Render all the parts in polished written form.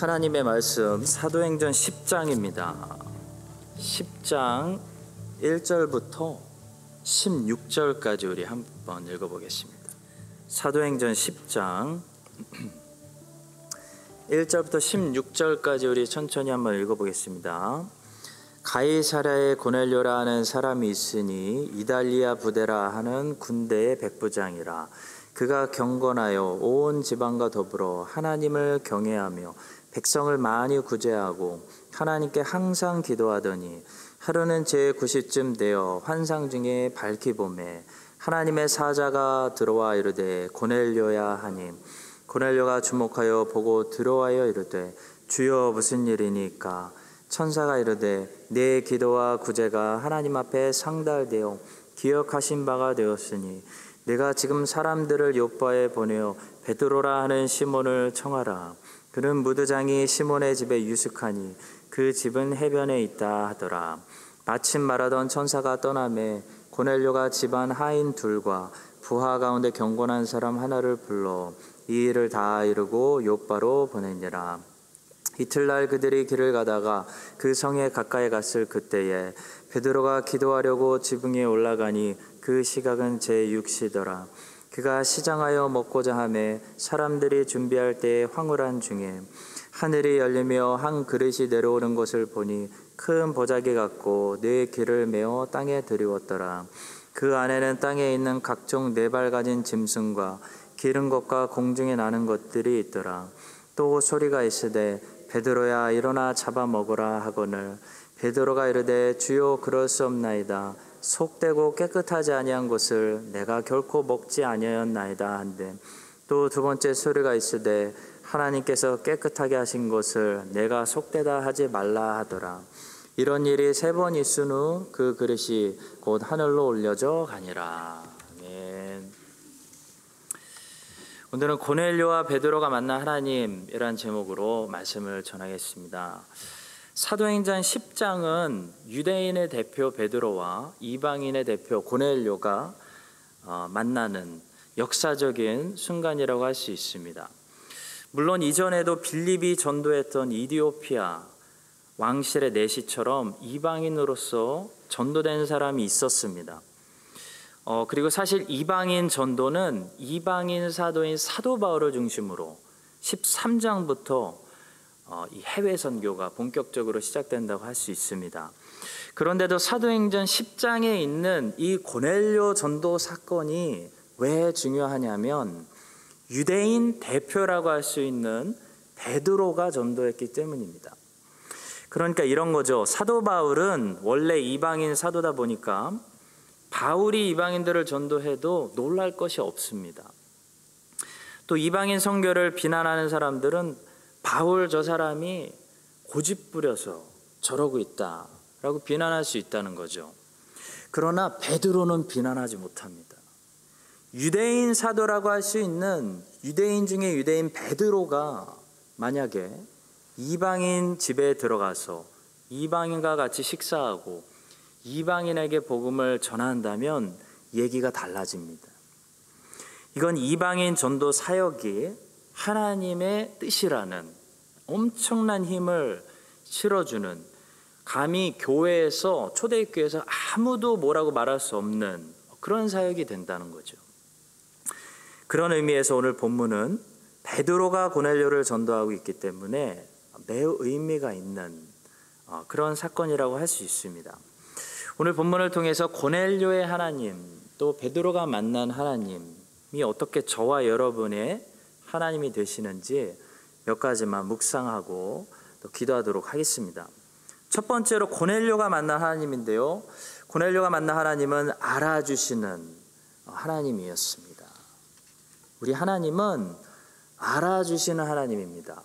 하나님의 말씀 사도행전 10장입니다. 10장 1절부터 16절까지 우리 한번 읽어보겠습니다. 사도행전 10장 1절부터 16절까지 우리 천천히 한번 읽어보겠습니다. 가이사랴에 고넬료라 하는 사람이 있으니 이달리아 부대라 하는 군대의 백부장이라. 그가 경건하여 온 지방과 더불어 하나님을 경외하며 백성을 많이 구제하고 하나님께 항상 기도하더니 하루는 제9시쯤 되어 환상 중에 밝히 보매 하나님의 사자가 들어와 이르되 고넬료야 하니 고넬료가 주목하여 보고 들어와여 이르되 주여 무슨 일이니까? 천사가 이르되 내 기도와 구제가 하나님 앞에 상달되어 기억하신 바가 되었으니 내가 지금 사람들을 요빠에 보내어 베드로라 하는 시몬을 청하라. 그는 무드장이 시몬의 집에 유숙하니 그 집은 해변에 있다 하더라. 마침 말하던 천사가 떠나매 고넬료가 집안 하인 둘과 부하 가운데 경건한 사람 하나를 불러 이 일을 다 이루고 요빠로 보내니라. 이틀날 그들이 길을 가다가 그 성에 가까이 갔을 그때에 베드로가 기도하려고 지붕 위에 올라가니 그 시각은 제6시더라. 그가 시장하여 먹고자 하매 사람들이 준비할 때에 황홀한 중에 하늘이 열리며 한 그릇이 내려오는 것을 보니 큰 보자기 같고 네 길을 메어 땅에 드리웠더라. 그 안에는 땅에 있는 각종 네 발 가진 짐승과 기른 것과 공중에 나는 것들이 있더라. 또 소리가 있으되 베드로야 일어나 잡아 먹으라 하거늘 베드로가 이르되 주여 그럴 수 없나이다. 속되고 깨끗하지 아니한 것을 내가 결코 먹지 아니하였나이다 한데 또 두 번째 소리가 있으되 하나님께서 깨끗하게 하신 것을 내가 속되다 하지 말라 하더라. 이런 일이 3번 있은 후 그 그릇이 곧 하늘로 올려져 가니라. 아멘. 오늘은 고넬료와 베드로가 만난 하나님이란 제목으로 말씀을 전하겠습니다. 사도행전 10장은 유대인의 대표 베드로와 이방인의 대표 고넬료가 만나는 역사적인 순간이라고 할 수 있습니다. 물론 이전에도 빌립이 전도했던 이디오피아 왕실의 내시처럼 이방인으로서 전도된 사람이 있었습니다. 그리고 사실 이방인 전도는 이방인 사도인 사도 바울을 중심으로 13장부터 이 해외 선교가 본격적으로 시작된다고 할 수 있습니다. 그런데도 사도행전 10장에 있는 이 고넬료 전도 사건이 왜 중요하냐면 유대인 대표라고 할 수 있는 베드로가 전도했기 때문입니다. 그러니까 이런 거죠. 사도 바울은 원래 이방인 사도다 보니까 바울이 이방인들을 전도해도 놀랄 것이 없습니다. 또 이방인 선교를 비난하는 사람들은 바울 저 사람이 고집부려서 저러고 있다라고 비난할 수 있다는 거죠. 그러나 베드로는 비난하지 못합니다. 유대인 사도라고 할 수 있는 유대인 중에 유대인 베드로가 만약에 이방인 집에 들어가서 이방인과 같이 식사하고 이방인에게 복음을 전한다면 얘기가 달라집니다. 이건 이방인 전도 사역이 하나님의 뜻이라는 엄청난 힘을 실어주는, 감히 교회에서 초대교회에서 아무도 뭐라고 말할 수 없는 그런 사역이 된다는 거죠. 그런 의미에서 오늘 본문은 베드로가 고넬료를 전도하고 있기 때문에 매우 의미가 있는 그런 사건이라고 할 수 있습니다. 오늘 본문을 통해서 고넬료의 하나님 또 베드로가 만난 하나님이 어떻게 저와 여러분의 하나님이 되시는지 몇 가지만 묵상하고 또 기도하도록 하겠습니다. 첫 번째로 고넬료가 만난 하나님인데요. 고넬료가 만난 하나님은 알아주시는 하나님이었습니다. 우리 하나님은 알아주시는 하나님입니다.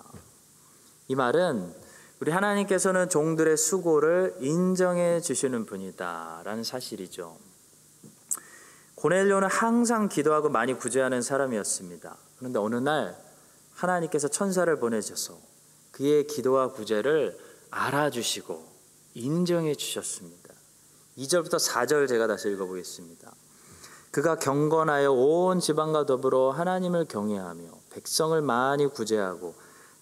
이 말은 우리 하나님께서는 종들의 수고를 인정해 주시는 분이다라는 사실이죠. 고넬료는 항상 기도하고 많이 구제하는 사람이었습니다. 그런데 어느 날 하나님께서 천사를 보내셔서 그의 기도와 구제를 알아주시고 인정해 주셨습니다. 2절부터 4절 제가 다시 읽어보겠습니다. 그가 경건하여 온 지방과 더불어 하나님을 경외하며 백성을 많이 구제하고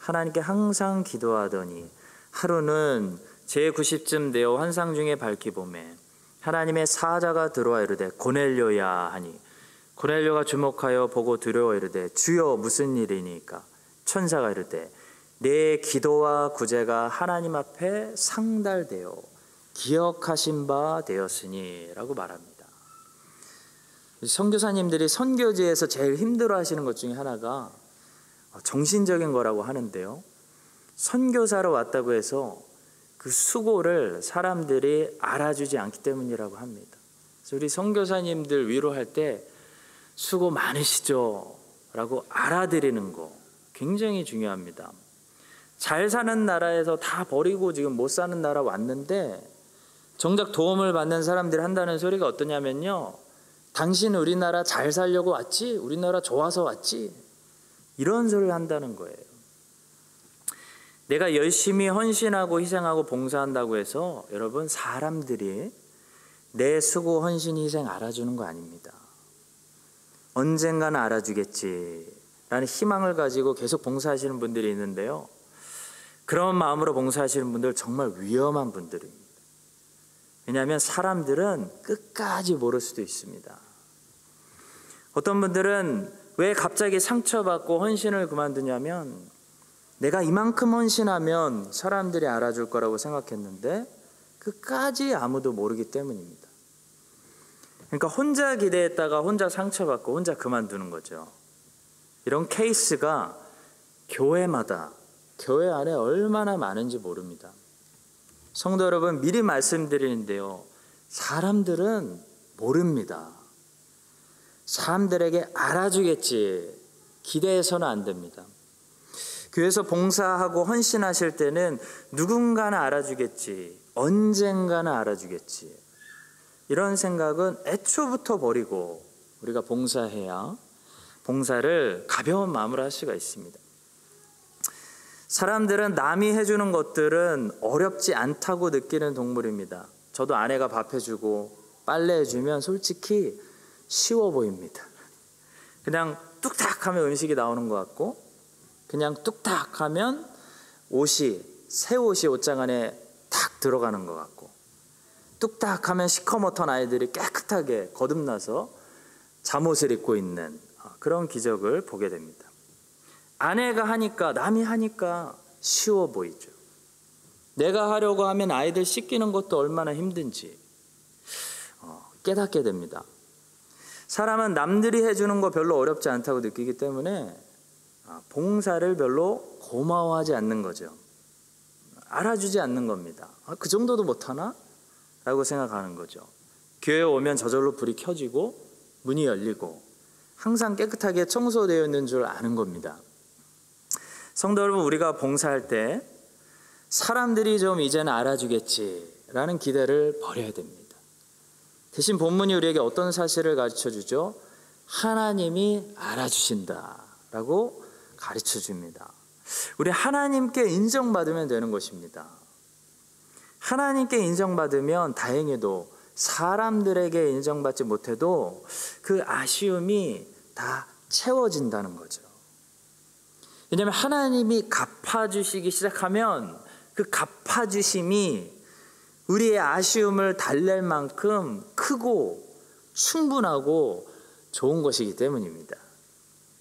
하나님께 항상 기도하더니 하루는 제90쯤 되어 환상 중에 밝히 보매 하나님의 사자가 들어와 이르되 고넬료야 하니 고넬료가 주목하여 보고 두려워 이르되 주여 무슨 일이니까? 천사가 이르되 내 기도와 구제가 하나님 앞에 상달되어 기억하신 바 되었으니 라고 말합니다. 선교사님들이 선교지에서 제일 힘들어 하시는 것 중에 하나가 정신적인 거라고 하는데요, 선교사로 왔다고 해서 그 수고를 사람들이 알아주지 않기 때문이라고 합니다. 그래서 우리 선교사님들 위로할 때 수고 많으시죠 라고 알아드리는 거 굉장히 중요합니다. 잘 사는 나라에서 다 버리고 지금 못 사는 나라 왔는데 정작 도움을 받는 사람들이 한다는 소리가 어떠냐면요, 당신 우리나라 잘 살려고 왔지? 우리나라 좋아서 왔지? 이런 소리를 한다는 거예요. 내가 열심히 헌신하고 희생하고 봉사한다고 해서 여러분 사람들이 내 수고 헌신 희생 알아주는 거 아닙니다. 언젠가는 알아주겠지 라는 희망을 가지고 계속 봉사하시는 분들이 있는데요, 그런 마음으로 봉사하시는 분들 정말 위험한 분들입니다. 왜냐하면 사람들은 끝까지 모를 수도 있습니다. 어떤 분들은 왜 갑자기 상처받고 헌신을 그만두냐면 내가 이만큼 헌신하면 사람들이 알아줄 거라고 생각했는데 끝까지 아무도 모르기 때문입니다. 그러니까 혼자 기대했다가 혼자 상처받고 혼자 그만두는 거죠. 이런 케이스가 교회마다, 교회 안에 얼마나 많은지 모릅니다. 성도 여러분, 미리 말씀드리는데요, 사람들은 모릅니다. 사람들에게 알아주겠지 기대해서는 안 됩니다. 교회에서 봉사하고 헌신하실 때는 누군가는 알아주겠지, 언젠가는 알아주겠지, 이런 생각은 애초부터 버리고 우리가 봉사해야 봉사를 가벼운 마음으로 할 수가 있습니다. 사람들은 남이 해주는 것들은 어렵지 않다고 느끼는 동물입니다. 저도 아내가 밥 해주고 빨래 해주면 솔직히 쉬워 보입니다. 그냥 뚝딱 하면 음식이 나오는 것 같고, 그냥 뚝딱 하면 새 옷이 옷장 안에 탁 들어가는 것 같고, 뚝딱 하면 시커멓던 아이들이 깨끗하게 거듭나서 잠옷을 입고 있는 그런 기적을 보게 됩니다. 아내가 하니까, 남이 하니까 쉬워 보이죠. 내가 하려고 하면 아이들 씻기는 것도 얼마나 힘든지 깨닫게 됩니다. 사람은 남들이 해주는 거 별로 어렵지 않다고 느끼기 때문에 봉사를 별로 고마워하지 않는 거죠. 알아주지 않는 겁니다. 그 정도도 못하나? 라고 생각하는 거죠. 교회에 오면 저절로 불이 켜지고 문이 열리고 항상 깨끗하게 청소되어 있는 줄 아는 겁니다. 성도 여러분, 우리가 봉사할 때 사람들이 좀 이제는 알아주겠지라는 기대를 버려야 됩니다. 대신 본문이 우리에게 어떤 사실을 가르쳐 주죠? 하나님이 알아주신다라고 가르쳐 줍니다. 우리 하나님께 인정받으면 되는 것입니다. 하나님께 인정받으면 다행히도 사람들에게 인정받지 못해도 그 아쉬움이 다 채워진다는 거죠. 왜냐하면 하나님이 갚아주시기 시작하면 그 갚아주심이 우리의 아쉬움을 달랠 만큼 크고 충분하고 좋은 것이기 때문입니다.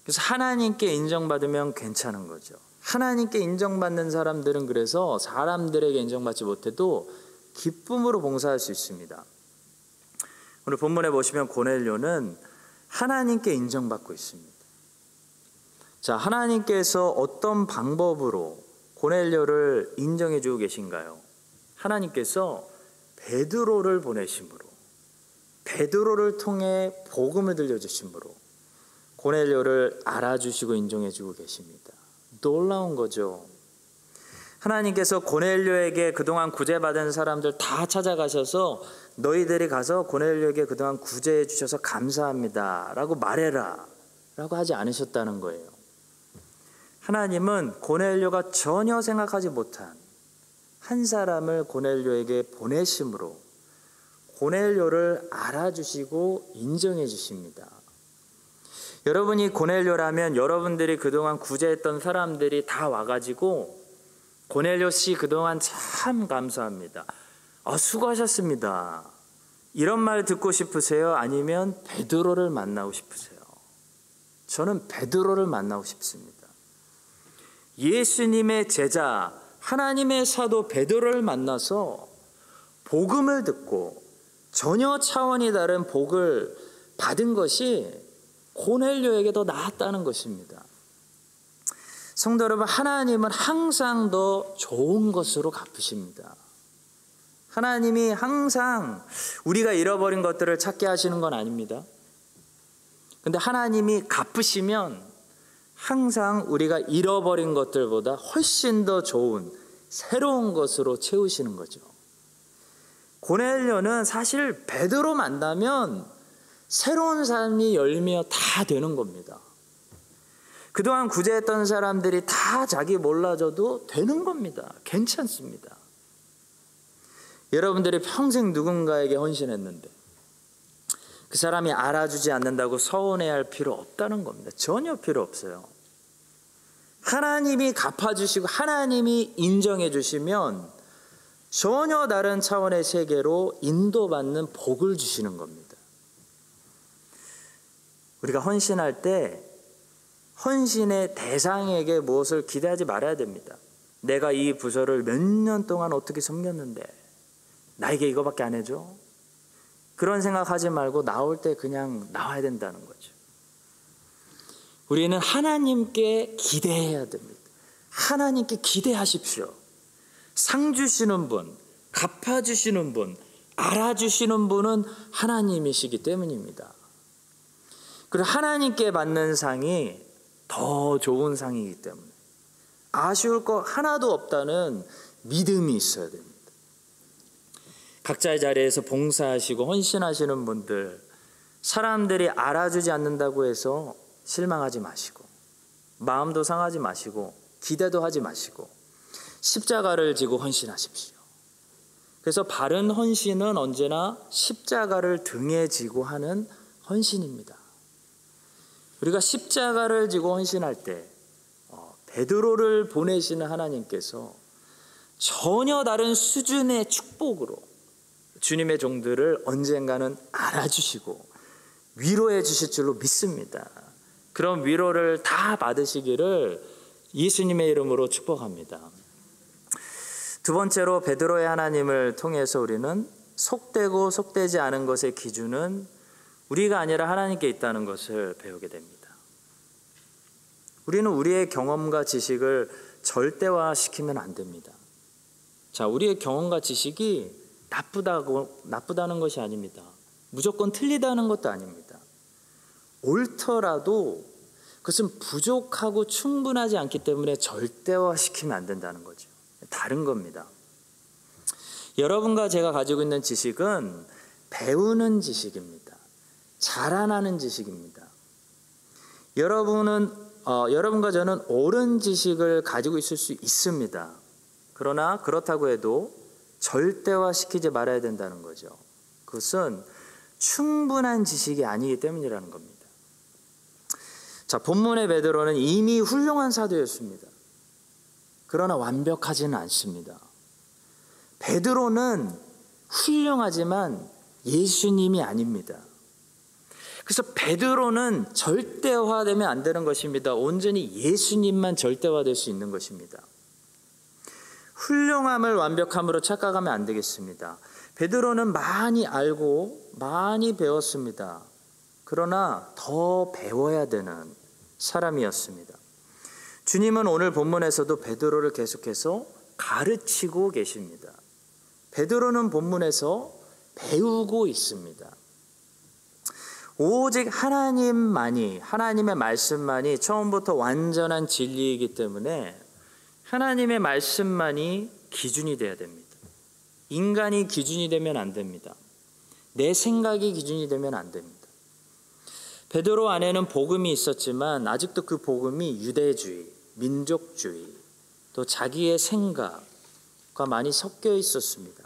그래서 하나님께 인정받으면 괜찮은 거죠. 하나님께 인정받는 사람들은 그래서 사람들에게 인정받지 못해도 기쁨으로 봉사할 수 있습니다. 오늘 본문에 보시면 고넬료는 하나님께 인정받고 있습니다. 자, 하나님께서 어떤 방법으로 고넬료를 인정해 주고 계신가요? 하나님께서 베드로를 보내심으로, 베드로를 통해 복음을 들려주심으로 고넬료를 알아주시고 인정해 주고 계십니다. 놀라운 거죠. 하나님께서 고넬료에게 그동안 구제받은 사람들 다 찾아가셔서 너희들이 가서 고넬료에게 그동안 구제해 주셔서 감사합니다 라고 말해라 라고 하지 않으셨다는 거예요. 하나님은 고넬료가 전혀 생각하지 못한 한 사람을 고넬료에게 보내심으로 고넬료를 알아주시고 인정해 주십니다. 여러분이 고넬료라면 여러분들이 그동안 구제했던 사람들이 다 와가지고 고넬료 씨 그동안 참 감사합니다. 수고하셨습니다. 이런 말 듣고 싶으세요? 아니면 베드로를 만나고 싶으세요? 저는 베드로를 만나고 싶습니다. 예수님의 제자, 하나님의 사도 베드로를 만나서 복음을 듣고 전혀 차원이 다른 복을 받은 것이 고넬료에게 더 나았다는 것입니다. 성도 여러분, 하나님은 항상 더 좋은 것으로 갚으십니다. 하나님이 항상 우리가 잃어버린 것들을 찾게 하시는 건 아닙니다. 근데 하나님이 갚으시면 항상 우리가 잃어버린 것들보다 훨씬 더 좋은 새로운 것으로 채우시는 거죠. 고넬료는 사실 베드로 만나면 새로운 삶이 열며 다 되는 겁니다. 그동안 구제했던 사람들이 다 자기 몰라줘도 되는 겁니다. 괜찮습니다. 여러분들이 평생 누군가에게 헌신했는데 그 사람이 알아주지 않는다고 서운해할 필요 없다는 겁니다. 전혀 필요 없어요. 하나님이 갚아주시고 하나님이 인정해 주시면 전혀 다른 차원의 세계로 인도받는 복을 주시는 겁니다. 우리가 헌신할 때 헌신의 대상에게 무엇을 기대하지 말아야 됩니다. 내가 이 부서를 몇 년 동안 어떻게 섬겼는데 나에게 이거밖에 안 해줘? 그런 생각하지 말고 나올 때 그냥 나와야 된다는 거죠. 우리는 하나님께 기대해야 됩니다. 하나님께 기대하십시오. 상 주시는 분, 갚아주시는 분, 알아주시는 분은 하나님이시기 때문입니다. 그리고 하나님께 받는 상이 더 좋은 상이기 때문에 아쉬울 거 하나도 없다는 믿음이 있어야 됩니다. 각자의 자리에서 봉사하시고 헌신하시는 분들, 사람들이 알아주지 않는다고 해서 실망하지 마시고 마음도 상하지 마시고 기대도 하지 마시고 십자가를 지고 헌신하십시오. 그래서 바른 헌신은 언제나 십자가를 등에 지고 하는 헌신입니다. 우리가 십자가를 지고 헌신할 때 베드로를 보내시는 하나님께서 전혀 다른 수준의 축복으로 주님의 종들을 언젠가는 알아주시고 위로해 주실 줄로 믿습니다. 그런 위로를 다 받으시기를 예수님의 이름으로 축복합니다. 두 번째로 베드로의 하나님을 통해서 우리는 속되고 속되지 않은 것의 기준은 우리가 아니라 하나님께 있다는 것을 배우게 됩니다. 우리는 우리의 경험과 지식을 절대화시키면 안 됩니다. 자, 우리의 경험과 지식이 나쁘다는 것이 아닙니다. 무조건 틀리다는 것도 아닙니다. 옳더라도 그것은 부족하고 충분하지 않기 때문에 절대화시키면 안 된다는 거죠. 다른 겁니다. 여러분과 제가 가지고 있는 지식은 배우는 지식입니다. 자라나는 지식입니다. 여러분과 저는 옳은 지식을 가지고 있을 수 있습니다. 그러나 그렇다고 해도 절대화시키지 말아야 된다는 거죠. 그것은 충분한 지식이 아니기 때문이라는 겁니다. 자, 본문의 베드로는 이미 훌륭한 사도였습니다. 그러나 완벽하지는 않습니다. 베드로는 훌륭하지만 예수님이 아닙니다. 그래서 베드로는 절대화되면 안 되는 것입니다. 온전히 예수님만 절대화될 수 있는 것입니다. 훌륭함을 완벽함으로 착각하면 안 되겠습니다. 베드로는 많이 알고 많이 배웠습니다. 그러나 더 배워야 되는 사람이었습니다. 주님은 오늘 본문에서도 베드로를 계속해서 가르치고 계십니다. 베드로는 본문에서 배우고 있습니다. 오직 하나님만이, 하나님의 말씀만이 처음부터 완전한 진리이기 때문에 하나님의 말씀만이 기준이 되어야 됩니다. 인간이 기준이 되면 안 됩니다. 내 생각이 기준이 되면 안 됩니다. 베드로 안에는 복음이 있었지만 아직도 그 복음이 유대주의, 민족주의, 또 자기의 생각과 많이 섞여 있었습니다.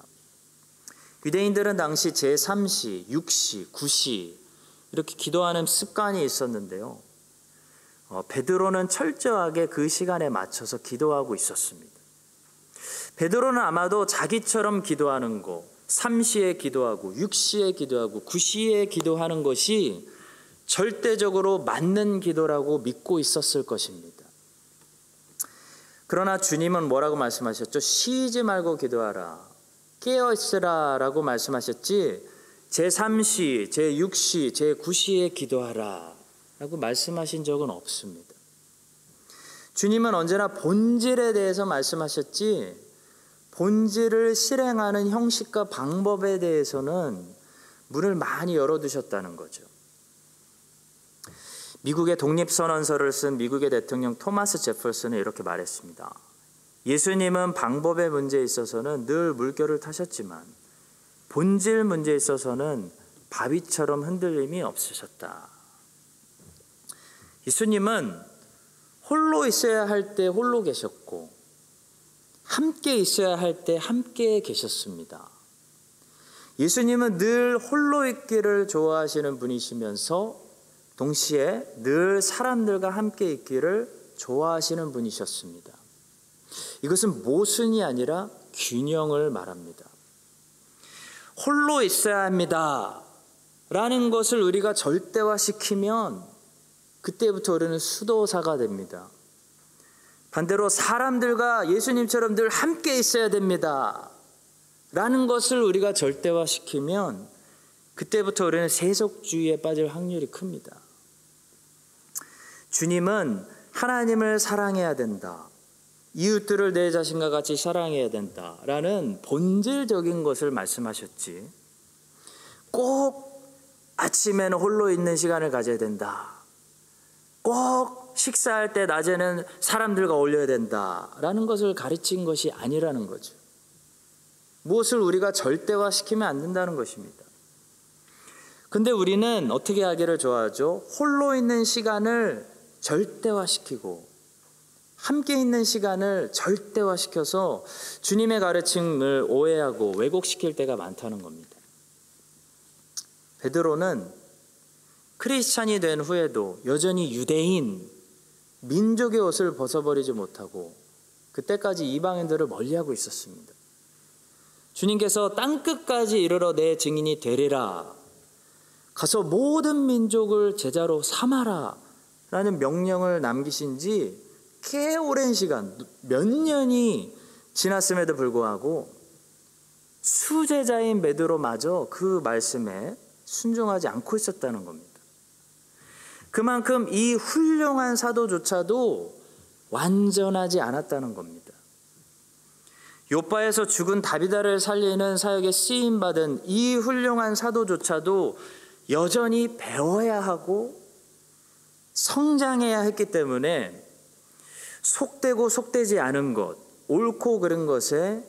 유대인들은 당시 제3시, 6시, 9시 이렇게 기도하는 습관이 있었는데요. 베드로는 철저하게 그 시간에 맞춰서 기도하고 있었습니다. 베드로는 아마도 자기처럼 기도하는 거, 3시에 기도하고 6시에 기도하고 9시에 기도하는 것이 절대적으로 맞는 기도라고 믿고 있었을 것입니다. 그러나 주님은 뭐라고 말씀하셨죠? 쉬지 말고 기도하라, 깨어있으라 라고 말씀하셨지, 제3시, 제6시, 제9시에 기도하라 라고 말씀하신 적은 없습니다. 주님은 언제나 본질에 대해서 말씀하셨지, 본질을 실행하는 형식과 방법에 대해서는 문을 많이 열어두셨다는 거죠. 미국의 독립선언서를 쓴 미국의 대통령 토마스 제퍼슨은 이렇게 말했습니다. 예수님은 방법의 문제에 있어서는 늘 물결을 타셨지만 본질 문제에 있어서는 바위처럼 흔들림이 없으셨다. 예수님은 홀로 있어야 할 때 홀로 계셨고 함께 있어야 할 때 함께 계셨습니다. 예수님은 늘 홀로 있기를 좋아하시는 분이시면서 동시에 늘 사람들과 함께 있기를 좋아하시는 분이셨습니다. 이것은 모순이 아니라 균형을 말합니다. 홀로 있어야 합니다 라는 것을 우리가 절대화시키면 그때부터 우리는 수도사가 됩니다. 반대로 사람들과 예수님처럼 늘 함께 있어야 됩니다 라는 것을 우리가 절대화시키면 그때부터 우리는 세속주의에 빠질 확률이 큽니다. 주님은 하나님을 사랑해야 된다, 이웃들을 내 자신과 같이 사랑해야 된다라는 본질적인 것을 말씀하셨지, 꼭 아침에는 홀로 있는 시간을 가져야 된다, 꼭 식사할 때 낮에는 사람들과 어울려야 된다라는 것을 가르친 것이 아니라는 거죠. 무엇을 우리가 절대화시키면 안 된다는 것입니다. 근데 우리는 어떻게 하기를 좋아하죠? 홀로 있는 시간을 절대화시키고 함께 있는 시간을 절대화시켜서 주님의 가르침을 오해하고 왜곡시킬 때가 많다는 겁니다. 베드로는 크리스찬이 된 후에도 여전히 유대인, 민족의 옷을 벗어버리지 못하고 그때까지 이방인들을 멀리하고 있었습니다. 주님께서 땅끝까지 이르러 내 증인이 되리라, 가서 모든 민족을 제자로 삼아라 라는 명령을 남기신 지 꽤 오랜 시간, 몇 년이 지났음에도 불구하고 수제자인 베드로마저 그 말씀에 순종하지 않고 있었다는 겁니다. 그만큼 이 훌륭한 사도조차도 완전하지 않았다는 겁니다. 요바에서 죽은 다비다를 살리는 사역에 쓰임받은 이 훌륭한 사도조차도 여전히 배워야 하고 성장해야 했기 때문에 속되고 속되지 않은 것, 옳고 그른 것에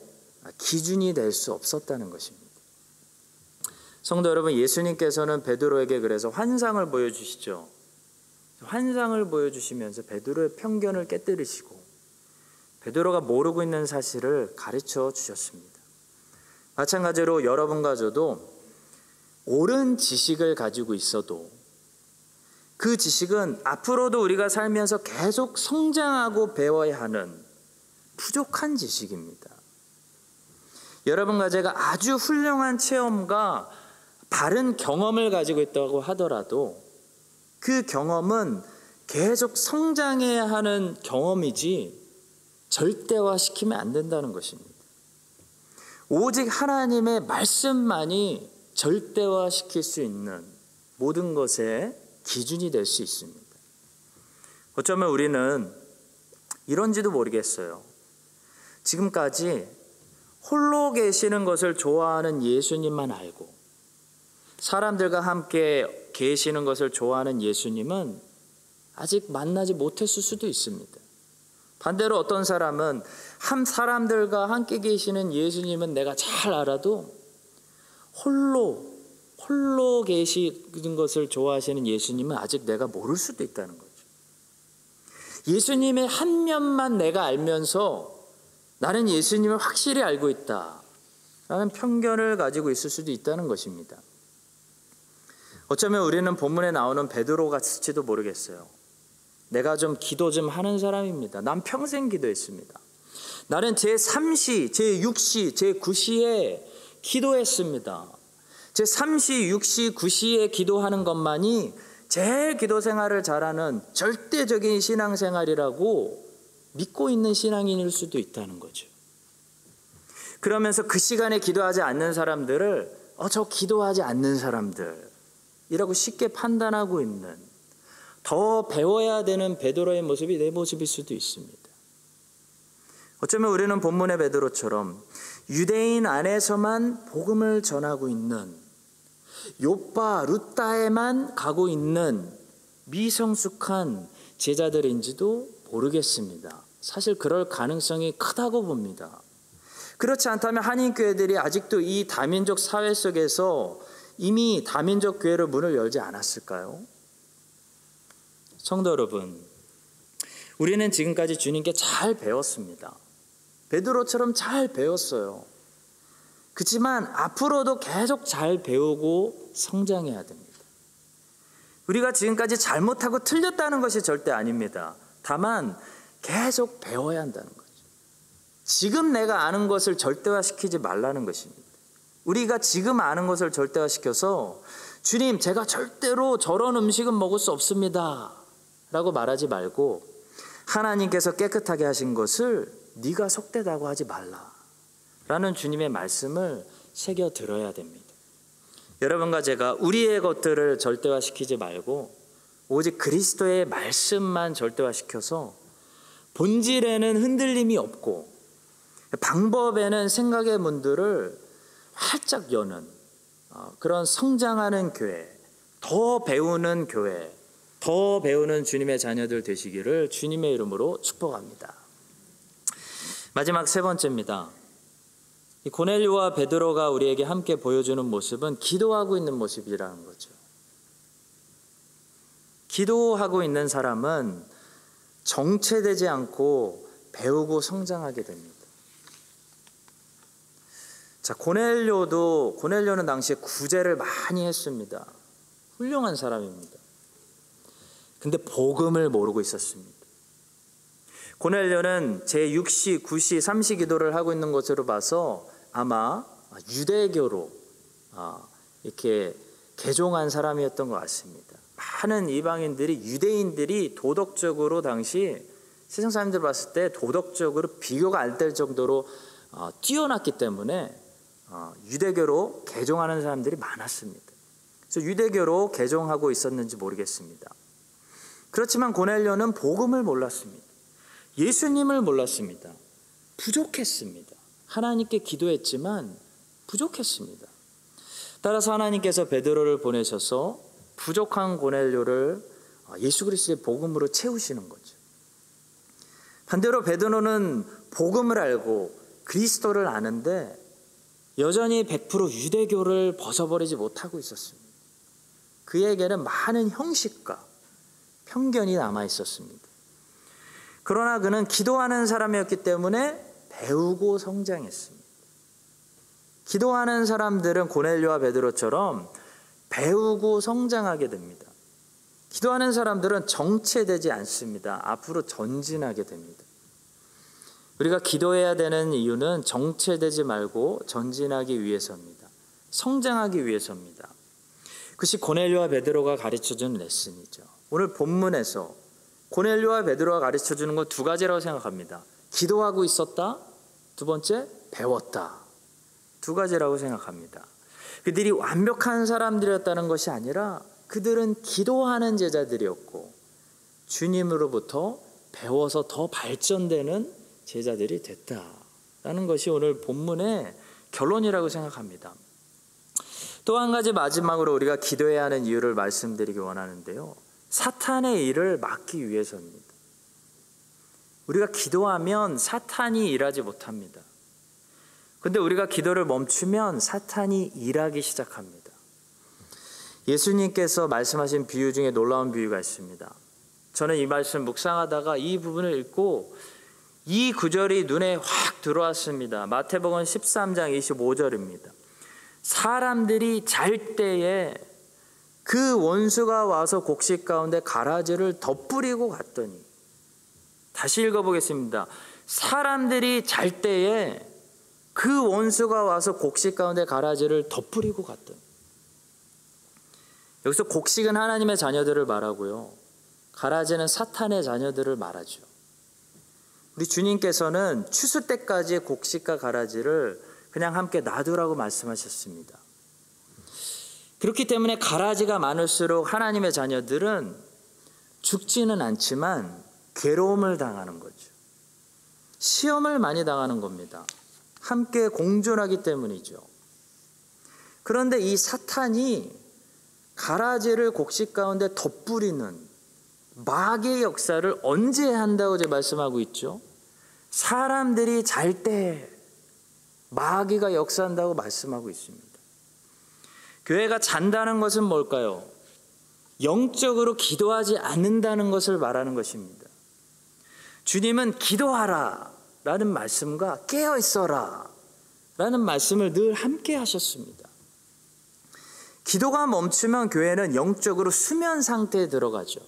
기준이 될 수 없었다는 것입니다. 성도 여러분, 예수님께서는 베드로에게 그래서 환상을 보여주시죠. 환상을 보여주시면서 베드로의 편견을 깨뜨리시고 베드로가 모르고 있는 사실을 가르쳐 주셨습니다. 마찬가지로 여러분과 저도 옳은 지식을 가지고 있어도 그 지식은 앞으로도 우리가 살면서 계속 성장하고 배워야 하는 부족한 지식입니다. 여러분과 제가 아주 훌륭한 체험과 바른 경험을 가지고 있다고 하더라도 그 경험은 계속 성장해야 하는 경험이지 절대화시키면 안 된다는 것입니다. 오직 하나님의 말씀만이 절대화시킬 수 있는 모든 것의 기준이 될 수 있습니다. 어쩌면 우리는 이런지도 모르겠어요. 지금까지 홀로 계시는 것을 좋아하는 예수님만 알고 사람들과 함께 계시는 것을 좋아하는 예수님은 아직 만나지 못했을 수도 있습니다. 반대로 어떤 사람은 사람들과 함께 계시는 예수님은 내가 잘 알아도 홀로 계시는 것을 좋아하시는 예수님은 아직 내가 모를 수도 있다는 거죠. 예수님의 한 면만 내가 알면서 나는 예수님을 확실히 알고 있다라는 편견을 가지고 있을 수도 있다는 것입니다. 어쩌면 우리는 본문에 나오는 베드로 같을지도 모르겠어요. 내가 좀 기도 좀 하는 사람입니다. 난 평생 기도했습니다. 나는 제 3시, 제 6시, 제 9시에 기도했습니다. 제 3시, 6시, 9시에 기도하는 것만이 제일 기도 생활을 잘하는 절대적인 신앙생활이라고 믿고 있는 신앙인일 수도 있다는 거죠. 그러면서 그 시간에 기도하지 않는 사람들을 저 기도하지 않는 사람들이라고 쉽게 판단하고 있는, 더 배워야 되는 베드로의 모습이 내 모습일 수도 있습니다. 어쩌면 우리는 본문의 베드로처럼 유대인 안에서만 복음을 전하고 있는, 욥바 루따에만 가고 있는 미성숙한 제자들인지도 모르겠습니다. 사실 그럴 가능성이 크다고 봅니다. 그렇지 않다면 한인교회들이 아직도 이 다민족 사회 속에서 이미 다민족 교회로 문을 열지 않았을까요? 성도 여러분, 우리는 지금까지 주님께 잘 배웠습니다. 베드로처럼 잘 배웠어요. 그렇지만 앞으로도 계속 잘 배우고 성장해야 됩니다. 우리가 지금까지 잘못하고 틀렸다는 것이 절대 아닙니다. 다만 계속 배워야 한다는 거죠. 지금 내가 아는 것을 절대화시키지 말라는 것입니다. 우리가 지금 아는 것을 절대화시켜서 주님, 제가 절대로 저런 음식은 먹을 수 없습니다 라고 말하지 말고, 하나님께서 깨끗하게 하신 것을 네가 속되다고 하지 말라 라는 주님의 말씀을 새겨 들어야 됩니다. 여러분과 제가 우리의 것들을 절대화시키지 말고 오직 그리스도의 말씀만 절대화시켜서 본질에는 흔들림이 없고 방법에는 생각의 문들을 활짝 여는 그런 성장하는 교회, 더 배우는 교회, 더 배우는 주님의 자녀들 되시기를 주님의 이름으로 축복합니다. 마지막 세 번째입니다. 고넬료와 베드로가 우리에게 함께 보여주는 모습은 기도하고 있는 모습이라는 거죠. 기도하고 있는 사람은 정체되지 않고 배우고 성장하게 됩니다. 자, 고넬료는 당시에 구제를 많이 했습니다. 훌륭한 사람입니다. 근데 복음을 모르고 있었습니다. 고넬료는 제6시, 9시, 3시 기도를 하고 있는 것으로 봐서 아마 유대교로 이렇게 개종한 사람이었던 것 같습니다. 많은 이방인들이, 유대인들이 도덕적으로 당시 세상 사람들 봤을 때 도덕적으로 비교가 안 될 정도로 뛰어났기 때문에 유대교로 개종하는 사람들이 많았습니다. 그래서 유대교로 개종하고 있었는지 모르겠습니다. 그렇지만 고넬료는 복음을 몰랐습니다. 예수님을 몰랐습니다. 부족했습니다. 하나님께 기도했지만 부족했습니다. 따라서 하나님께서 베드로를 보내셔서 부족한 고넬료를 예수 그리스도의 복음으로 채우시는 거죠. 반대로 베드로는 복음을 알고 그리스도를 아는데 여전히 100% 유대교를 벗어버리지 못하고 있었습니다. 그에게는 많은 형식과 편견이 남아 있었습니다. 그러나 그는 기도하는 사람이었기 때문에 배우고 성장했습니다. 기도하는 사람들은 고넬료와 베드로처럼 배우고 성장하게 됩니다. 기도하는 사람들은 정체되지 않습니다. 앞으로 전진하게 됩니다. 우리가 기도해야 되는 이유는 정체되지 말고 전진하기 위해서입니다. 성장하기 위해서입니다. 그것이 고넬료와 베드로가 가르쳐주는 레슨이죠. 오늘 본문에서 고넬료와 베드로가 가르쳐주는 건 두 가지라고 생각합니다. 기도하고 있었다. 두 번째, 배웠다. 두 가지라고 생각합니다. 그들이 완벽한 사람들이었다는 것이 아니라 그들은 기도하는 제자들이었고 주님으로부터 배워서 더 발전되는 제자들이 됐다라는 것이 오늘 본문의 결론이라고 생각합니다. 또 한 가지 마지막으로 우리가 기도해야 하는 이유를 말씀드리기 원하는데요. 사탄의 일을 막기 위해서입니다. 우리가 기도하면 사탄이 일하지 못합니다. 그런데 우리가 기도를 멈추면 사탄이 일하기 시작합니다. 예수님께서 말씀하신 비유 중에 놀라운 비유가 있습니다. 저는 이 말씀 묵상하다가 이 부분을 읽고 이 구절이 눈에 확 들어왔습니다. 마태복음 13장 25절입니다. 사람들이 잘 때에 그 원수가 와서 곡식 가운데 가라지를 덧뿌리고 갔더니, 다시 읽어보겠습니다. 사람들이 잘 때에 그 원수가 와서 곡식 가운데 가라지를 덧뿌리고 갔더니. 여기서 곡식은 하나님의 자녀들을 말하고요, 가라지는 사탄의 자녀들을 말하죠. 우리 주님께서는 추수 때까지의 곡식과 가라지를 그냥 함께 놔두라고 말씀하셨습니다. 그렇기 때문에 가라지가 많을수록 하나님의 자녀들은 죽지는 않지만 괴로움을 당하는 거죠. 시험을 많이 당하는 겁니다. 함께 공존하기 때문이죠. 그런데 이 사탄이 가라지를 곡식 가운데 덧뿌리는 마귀의 역사를 언제 한다고 제가 말씀하고 있죠? 사람들이 잘 때 마귀가 역사한다고 말씀하고 있습니다. 교회가 잔다는 것은 뭘까요? 영적으로 기도하지 않는다는 것을 말하는 것입니다. 주님은 기도하라 라는 말씀과 깨어 있어라 라는 말씀을 늘 함께 하셨습니다. 기도가 멈추면 교회는 영적으로 수면 상태에 들어가죠.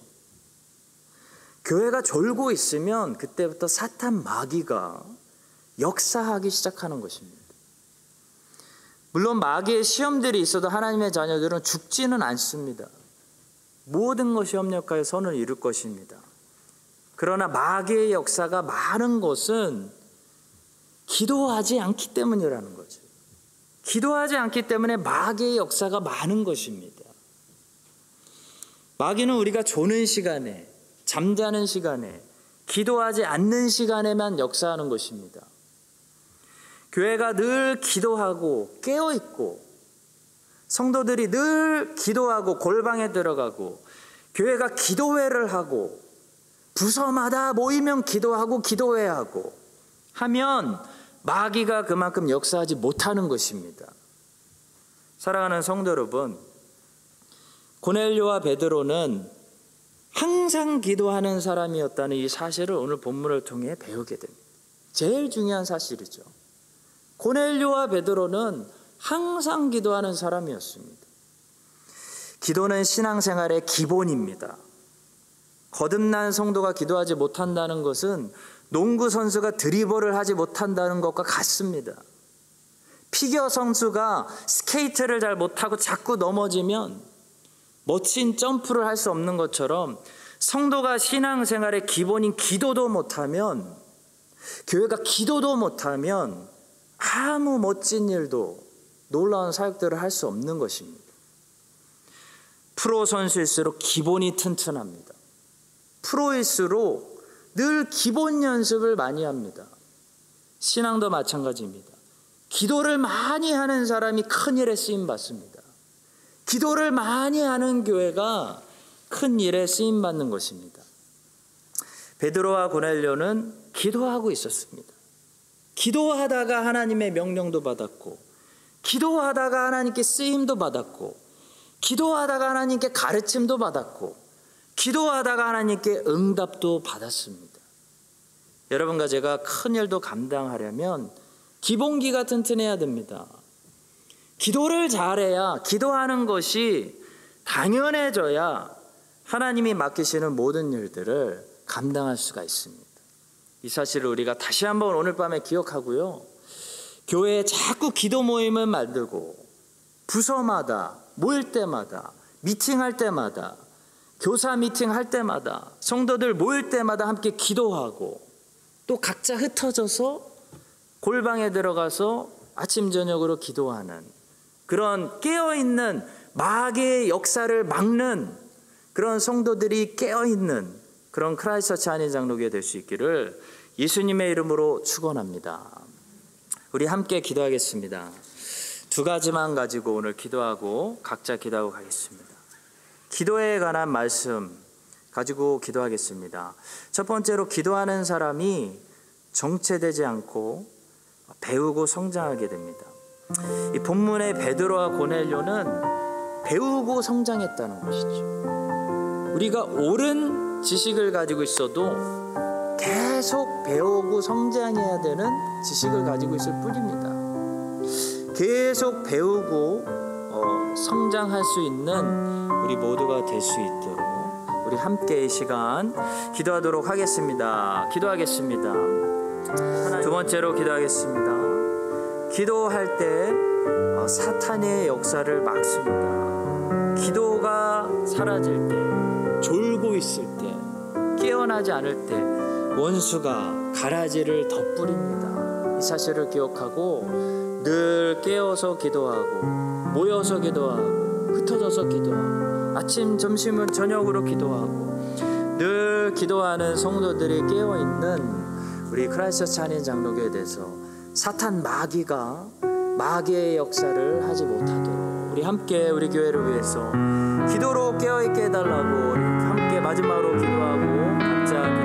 교회가 졸고 있으면 그때부터 사탄 마귀가 역사하기 시작하는 것입니다. 물론 마귀의 시험들이 있어도 하나님의 자녀들은 죽지는 않습니다. 모든 것이 협력하여 선을 이룰 것입니다. 그러나 마귀의 역사가 많은 것은 기도하지 않기 때문이라는 거죠. 기도하지 않기 때문에 마귀의 역사가 많은 것입니다. 마귀는 우리가 조는 시간에, 잠자는 시간에, 기도하지 않는 시간에만 역사하는 것입니다. 교회가 늘 기도하고 깨어있고, 성도들이 늘 기도하고 골방에 들어가고, 교회가 기도회를 하고, 부서마다 모이면 기도하고 기도회하고 하면 마귀가 그만큼 역사하지 못하는 것입니다. 사랑하는 성도 여러분, 고넬료와 베드로는 항상 기도하는 사람이었다는 이 사실을 오늘 본문을 통해 배우게 됩니다. 제일 중요한 사실이죠. 고넬료와 베드로는 항상 기도하는 사람이었습니다. 기도는 신앙생활의 기본입니다. 거듭난 성도가 기도하지 못한다는 것은 농구 선수가 드리블을 하지 못한다는 것과 같습니다. 피겨 선수가 스케이트를 잘 못하고 자꾸 넘어지면 멋진 점프를 할 수 없는 것처럼, 성도가 신앙생활의 기본인 기도도 못하면, 교회가 기도도 못하면 아무 멋진 일도, 놀라운 사역들을 할 수 없는 것입니다. 프로 선수일수록 기본이 튼튼합니다. 프로일수록 늘 기본 연습을 많이 합니다. 신앙도 마찬가지입니다. 기도를 많이 하는 사람이 큰 일에 쓰임 받습니다. 기도를 많이 하는 교회가 큰 일에 쓰임 받는 것입니다. 베드로와 고넬료는 기도하고 있었습니다. 기도하다가 하나님의 명령도 받았고, 기도하다가 하나님께 쓰임도 받았고, 기도하다가 하나님께 가르침도 받았고, 기도하다가 하나님께 응답도 받았습니다. 여러분과 제가 큰 일도 감당하려면 기본기가 튼튼해야 됩니다. 기도를 잘해야, 기도하는 것이 당연해져야 하나님이 맡기시는 모든 일들을 감당할 수가 있습니다. 이 사실을 우리가 다시 한번 오늘 밤에 기억하고요, 교회에 자꾸 기도 모임을 만들고 부서마다 모일 때마다, 미팅할 때마다, 교사 미팅할 때마다, 성도들 모일 때마다 함께 기도하고, 또 각자 흩어져서 골방에 들어가서 아침 저녁으로 기도하는 그런 깨어있는 마귀의 역사를 막는 그런 성도들이 깨어있는 그런 크라이스트처치 한인장로교회 될 수 있기를 예수님의 이름으로 축원합니다. 우리 함께 기도하겠습니다. 두 가지만 가지고 오늘 기도하고 각자 기도하고 가겠습니다. 기도에 관한 말씀 가지고 기도하겠습니다. 첫 번째로, 기도하는 사람이 정체되지 않고 배우고 성장하게 됩니다. 이 본문의 베드로와 고넬료는 배우고 성장했다는 것이죠. 우리가 옳은 지식을 가지고 있어도 계속 배우고 성장해야 되는 지식을 가지고 있을 뿐입니다. 계속 배우고 성장할 수 있는 우리 모두가 될 수 있도록 우리 함께 이 시간 기도하도록 하겠습니다. 기도하겠습니다. 두 번째로 기도하겠습니다. 기도할 때 사탄의 역사를 막습니다. 기도가 사라질 때, 졸고 있을 때, 깨어나지 않을 때 원수가 가라지를 덧뿌립니다. 이 사실을 기억하고 늘 깨어서 기도하고 모여서 기도하고 흩어져서 기도하고 아침, 점심은 저녁으로 기도하고 늘 기도하는 성도들이 깨어있는 우리 크라이스트 찬인 장로교에 대해서 사탄 마귀의 역사를 하지 못하도록 우리 함께 우리 교회를 위해서 기도로 깨어있게 해달라고 우리 함께 마지막으로 기도하고 각자